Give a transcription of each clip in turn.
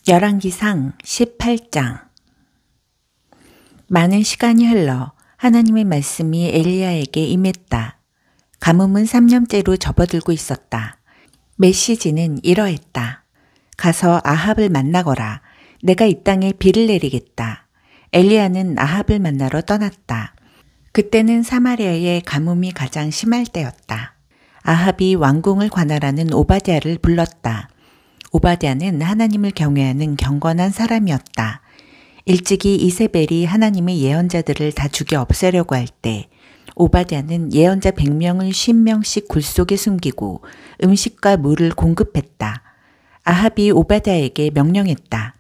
열왕기상 18장. 많은 시간이 흘러 하나님의 말씀이 엘리야에게 임했다. 가뭄은 3년째로 접어들고 있었다. 메시지는 이러했다. 가서 아합을 만나거라. 내가 이 땅에 비를 내리겠다. 엘리야는 아합을 만나러 떠났다. 그때는 사마리아의 가뭄이 가장 심할 때였다. 아합이 왕궁을 관할하는 오바댜를 불렀다. 오바댜는 하나님을 경외하는 경건한 사람이었다. 일찍이 이세벨이 하나님의 예언자들을 다 죽여 없애려고 할 때 오바댜는 예언자 100명을 50명씩 굴 속에 숨기고 음식과 물을 공급했다. 아합이 오바댜에게 명령했다.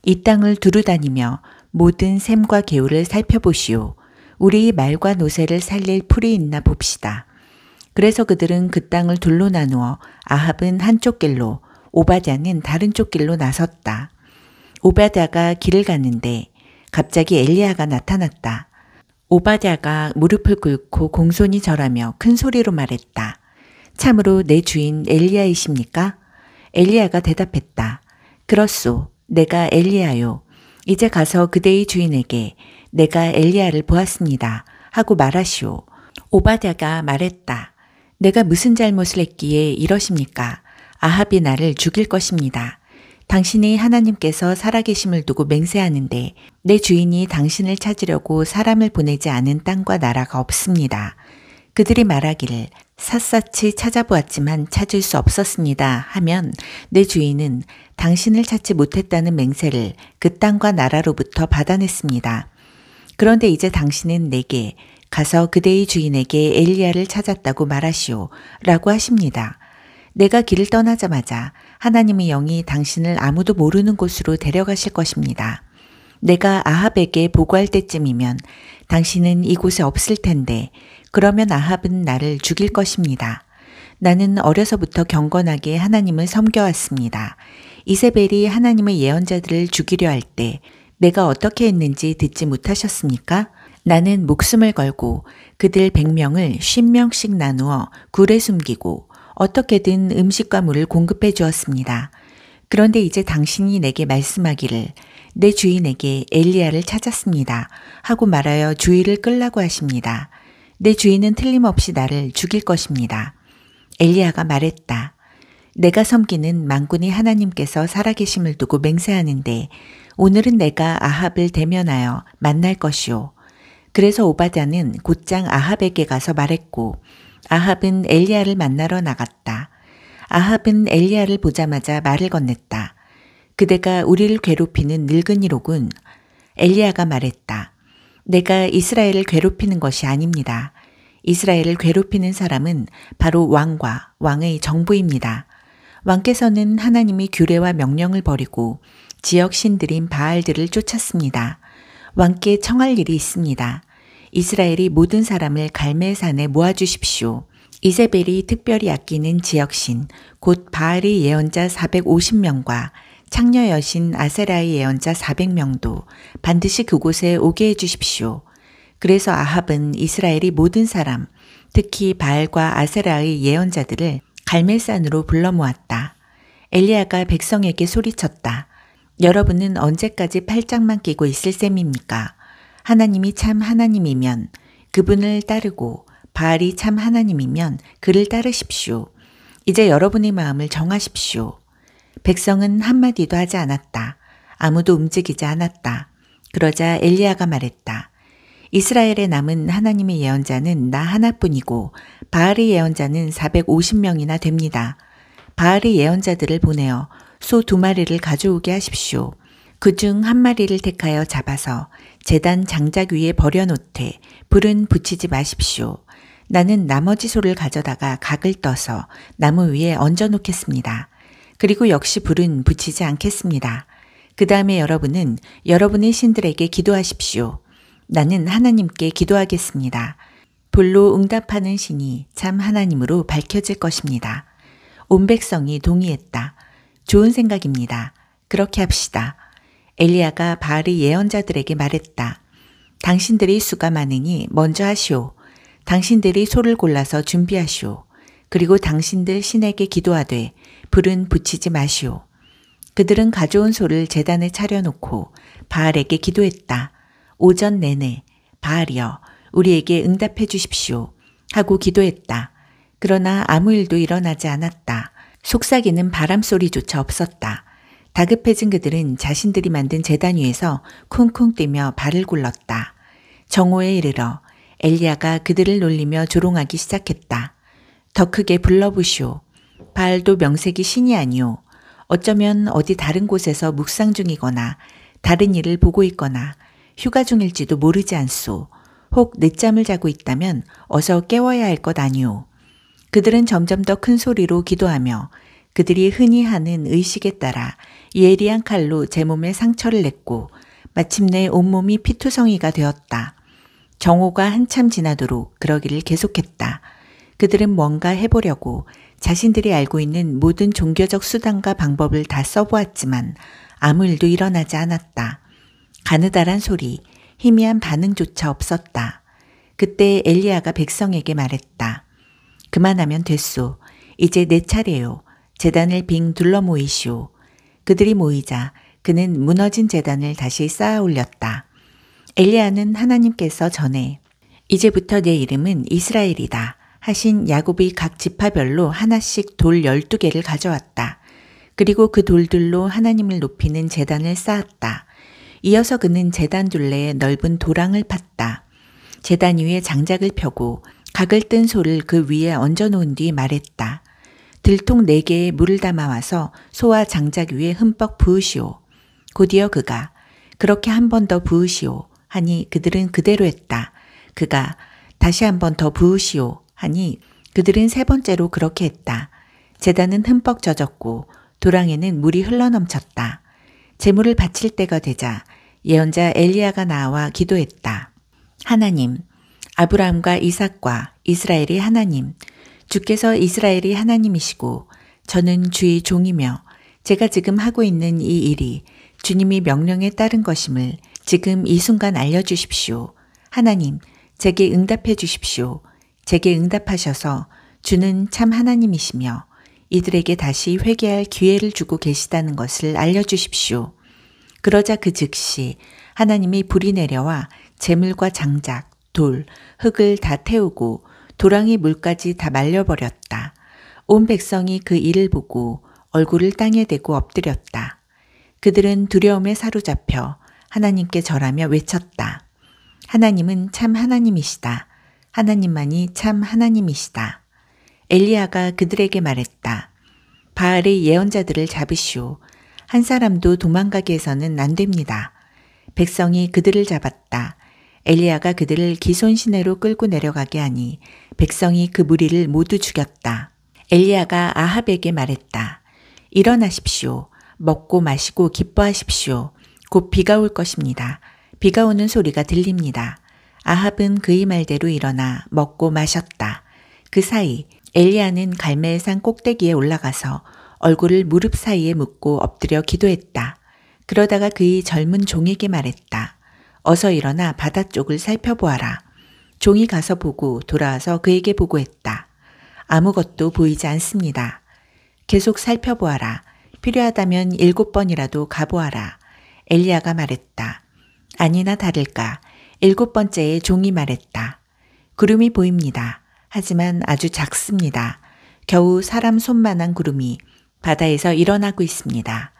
이 땅을 두루다니며 모든 샘과 개울을 살펴보시오. 우리 말과 노새를 살릴 풀이 있나 봅시다. 그래서 그들은 그 땅을 둘로 나누어 아합은 한쪽 길로, 오바댜는 다른 쪽 길로 나섰다. 오바댜가 길을 갔는데 갑자기 엘리야가 나타났다. 오바댜가 무릎을 꿇고 공손히 절하며 큰 소리로 말했다. 참으로 내 주인 엘리야이십니까? 엘리야가 대답했다. 그렇소. 내가 엘리야요. 이제 가서 그대의 주인에게 내가 엘리야를 보았습니다. 하고 말하시오. 오바댜가 말했다. 내가 무슨 잘못을 했기에 이러십니까? 아합이 나를 죽일 것입니다. 당신이 하나님께서 살아계심을 두고 맹세하는데 내 주인이 당신을 찾으려고 사람을 보내지 않은 땅과 나라가 없습니다. 그들이 말하기를 샅샅이 찾아보았지만 찾을 수 없었습니다 하면 내 주인은 당신을 찾지 못했다는 맹세를 그 땅과 나라로부터 받아냈습니다. 그런데 이제 당신은 내게 가서 그대의 주인에게 엘리야를 찾았다고 말하시오 라고 하십니다. 내가 길을 떠나자마자 하나님의 영이 당신을 아무도 모르는 곳으로 데려가실 것입니다. 내가 아합에게 보고할 때쯤이면 당신은 이곳에 없을 텐데 그러면 아합은 나를 죽일 것입니다. 나는 어려서부터 경건하게 하나님을 섬겨왔습니다. 이세벨이 하나님의 예언자들을 죽이려 할 때 내가 어떻게 했는지 듣지 못하셨습니까? 나는 목숨을 걸고 그들 100명을 50명씩 나누어 굴에 숨기고 어떻게든 음식과 물을 공급해 주었습니다. 그런데 이제 당신이 내게 말씀하기를 내 주인에게 엘리야를 찾았습니다. 하고 말하여 주의를 끌라고 하십니다. 내 주인은 틀림없이 나를 죽일 것입니다. 엘리야가 말했다. 내가 섬기는 만군의 하나님께서 살아계심을 두고 맹세하는데 오늘은 내가 아합을 대면하여 만날 것이오. 그래서 오바댜는 곧장 아합에게 가서 말했고 아합은 엘리야를 만나러 나갔다. 아합은 엘리야를 보자마자 말을 건넸다. 그대가 우리를 괴롭히는 늙은이로군. 엘리야가 말했다. 내가 이스라엘을 괴롭히는 것이 아닙니다. 이스라엘을 괴롭히는 사람은 바로 왕과 왕의 정부입니다. 왕께서는 하나님이 규례와 명령을 버리고 지역 신들인 바알들을 쫓았습니다. 왕께 청할 일이 있습니다. 이스라엘이 모든 사람을 갈멜산에 모아주십시오. 이세벨이 특별히 아끼는 지역신 곧 바알의 예언자 450명과 창녀 여신 아세라의 예언자 400명도 반드시 그곳에 오게 해주십시오. 그래서 아합은 이스라엘이 모든 사람, 특히 바알과 아세라의 예언자들을 갈멜산으로 불러 모았다. 엘리야가 백성에게 소리쳤다. 여러분은 언제까지 팔짱만 끼고 있을 셈입니까? 하나님이 참 하나님이면 그분을 따르고 바알이 참 하나님이면 그를 따르십시오. 이제 여러분의 마음을 정하십시오. 백성은 한마디도 하지 않았다. 아무도 움직이지 않았다. 그러자 엘리야가 말했다. 이스라엘에 남은 하나님의 예언자는 나 하나뿐이고 바알의 예언자는 450명이나 됩니다. 바알의 예언자들을 보내어 소 2마리를 가져오게 하십시오. 그중 1마리를 택하여 잡아서 제단 장작 위에 버려놓되 불은 붙이지 마십시오. 나는 나머지 소를 가져다가 각을 떠서 나무 위에 얹어놓겠습니다. 그리고 역시 불은 붙이지 않겠습니다. 그 다음에 여러분은 여러분의 신들에게 기도하십시오. 나는 하나님께 기도하겠습니다. 불로 응답하는 신이 참 하나님으로 밝혀질 것입니다. 온 백성이 동의했다. 좋은 생각입니다. 그렇게 합시다. 엘리야가 바알의 예언자들에게 말했다. 당신들이 수가 많으니 먼저 하시오. 당신들이 소를 골라서 준비하시오. 그리고 당신들 신에게 기도하되 불은 붙이지 마시오. 그들은 가져온 소를 제단에 차려놓고 바알에게 기도했다. 오전 내내 바알이여 우리에게 응답해 주십시오 하고 기도했다. 그러나 아무 일도 일어나지 않았다. 속삭이는 바람소리조차 없었다. 다급해진 그들은 자신들이 만든 제단 위에서 쿵쿵 뛰며 발을 굴렀다. 정오에 이르러 엘리야가 그들을 놀리며 조롱하기 시작했다. 더 크게 불러보시오. 바알도 명색이 신이 아니오. 어쩌면 어디 다른 곳에서 묵상 중이거나 다른 일을 보고 있거나 휴가 중일지도 모르지 않소. 혹 늦잠을 자고 있다면 어서 깨워야 할 것 아니오. 그들은 점점 더 큰 소리로 기도하며 그들이 흔히 하는 의식에 따라 예리한 칼로 제 몸에 상처를 냈고 마침내 온몸이 피투성이가 되었다. 정오가 한참 지나도록 그러기를 계속했다. 그들은 뭔가 해보려고 자신들이 알고 있는 모든 종교적 수단과 방법을 다 써보았지만 아무 일도 일어나지 않았다. 가느다란 소리, 희미한 반응조차 없었다. 그때 엘리야가 백성에게 말했다. 그만하면 됐소. 이제 내 차례요. 제단을 빙 둘러 모이시오. 그들이 모이자 그는 무너진 제단을 다시 쌓아 올렸다. 엘리야는 하나님께서 전에 이제부터 내 이름은 이스라엘이다 하신 야곱의 각 지파별로 하나씩 돌 12개를 가져왔다. 그리고 그 돌들로 하나님을 높이는 제단을 쌓았다. 이어서 그는 제단 둘레에 넓은 도랑을 팠다. 제단 위에 장작을 펴고 각을 뜬 소를 그 위에 얹어놓은 뒤 말했다. 들통 4개에 물을 담아와서 소와 장작 위에 흠뻑 부으시오. 곧이어 그가 그렇게 한 번 더 부으시오 하니 그들은 그대로 했다. 그가 다시 한 번 더 부으시오 하니 그들은 3번째로 그렇게 했다. 제단은 흠뻑 젖었고 도랑에는 물이 흘러넘쳤다. 제물을 바칠 때가 되자 예언자 엘리야가 나와 기도했다. 하나님, 아브라함과 이삭과 이스라엘의 하나님, 주께서 이스라엘의 하나님이시고 저는 주의 종이며 제가 지금 하고 있는 이 일이 주님이 명령에 따른 것임을 지금 이 순간 알려주십시오. 하나님, 제게 응답해 주십시오. 제게 응답하셔서 주는 참 하나님이시며 이들에게 다시 회개할 기회를 주고 계시다는 것을 알려주십시오. 그러자 그 즉시 하나님이 불이 내려와 재물과 장작, 돌, 흙을 다 태우고 도랑의 물까지 다 말려버렸다. 온 백성이 그 일을 보고 얼굴을 땅에 대고 엎드렸다. 그들은 두려움에 사로잡혀 하나님께 절하며 외쳤다. 하나님은 참 하나님이시다. 하나님만이 참 하나님이시다. 엘리야가 그들에게 말했다. 바알의 예언자들을 잡으시오. 한 사람도 도망가게 해서는 안 됩니다. 백성이 그들을 잡았다. 엘리야가 그들을 기손 시내로 끌고 내려가게 하니 백성이 그 무리를 모두 죽였다. 엘리야가 아합에게 말했다. 일어나십시오. 먹고 마시고 기뻐하십시오. 곧 비가 올 것입니다. 비가 오는 소리가 들립니다. 아합은 그의 말대로 일어나 먹고 마셨다. 그 사이 엘리야는 갈멜산 꼭대기에 올라가서 얼굴을 무릎 사이에 묻고 엎드려 기도했다. 그러다가 그의 젊은 종에게 말했다. 어서 일어나 바다 쪽을 살펴보아라. 종이 가서 보고 돌아와서 그에게 보고했다. 아무것도 보이지 않습니다. 계속 살펴보아라. 필요하다면 7번이라도 가보아라. 엘리야가 말했다. 아니나 다를까 7번째에 종이 말했다. 구름이 보입니다. 하지만 아주 작습니다. 겨우 사람 손만한 구름이 바다에서 일어나고 있습니다.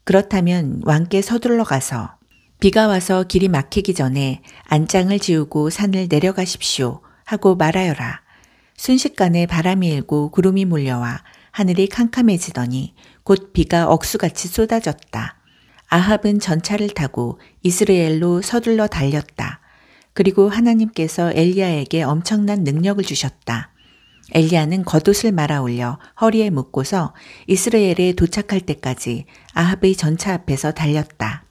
그렇다면 왕께 서둘러 가서 비가 와서 길이 막히기 전에 안장을 지우고 산을 내려가십시오 하고 말하여라. 순식간에 바람이 일고 구름이 몰려와 하늘이 캄캄해지더니 곧 비가 억수같이 쏟아졌다. 아합은 전차를 타고 이스라엘로 서둘러 달렸다. 그리고 하나님께서 엘리야에게 엄청난 능력을 주셨다. 엘리야는 겉옷을 말아 올려 허리에 묶고서 이스라엘에 도착할 때까지 아합의 전차 앞에서 달렸다.